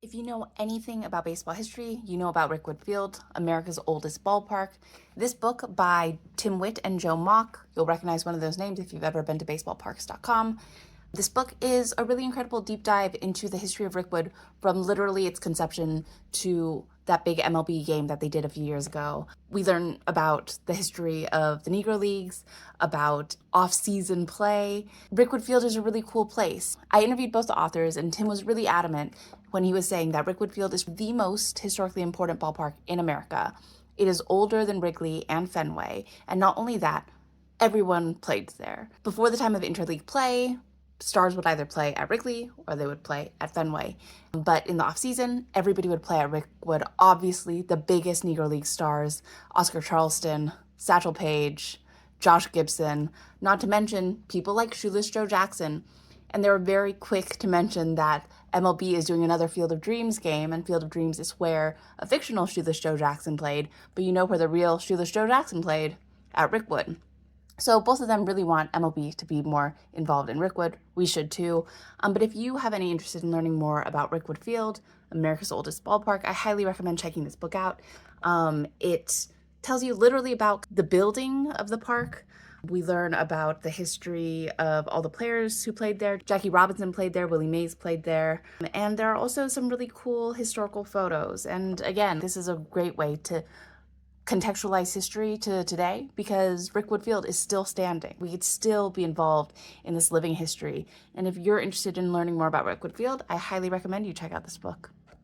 If you know anything about baseball history, you know about Rickwood Field, America's oldest ballpark. This book by Tim Witt and Joe Mock, you'll recognize one of those names if you've ever been to baseballparks.com. This book is a really incredible deep dive into the history of Rickwood from literally its conception to that big MLB game that they did a few years ago. We learn about the history of the Negro Leagues, about off-season play. Rickwood Field is a really cool place. I interviewed both the authors, and Tim was really adamant when he was saying that Rickwood Field is the most historically important ballpark in America. It is older than Wrigley and Fenway, and not only that, everyone played there. Before the time of interleague play, stars would either play at Wrigley or they would play at Fenway. But in the off-season, everybody would play at Rickwood. Obviously, the biggest Negro League stars, Oscar Charleston, Satchel Paige, Josh Gibson, not to mention people like Shoeless Joe Jackson. And they were very quick to mention that MLB is doing another Field of Dreams game, and Field of Dreams is where a fictional Shoeless Joe Jackson played, but you know where the real Shoeless Joe Jackson played? At Rickwood. So both of them really want MLB to be more involved in Rickwood. We should too. But if you have any interest in learning more about Rickwood Field, America's oldest ballpark, I highly recommend checking this book out. It tells you literally about the building of the park. We learn about the history of all the players who played there. Jackie Robinson played there, Willie Mays played there. And there are also some really cool historical photos. And again, this is a great way to contextualize history to today because Rickwood Field is still standing. We could still be involved in this living history. And if you're interested in learning more about Rickwood Field, I highly recommend you check out this book.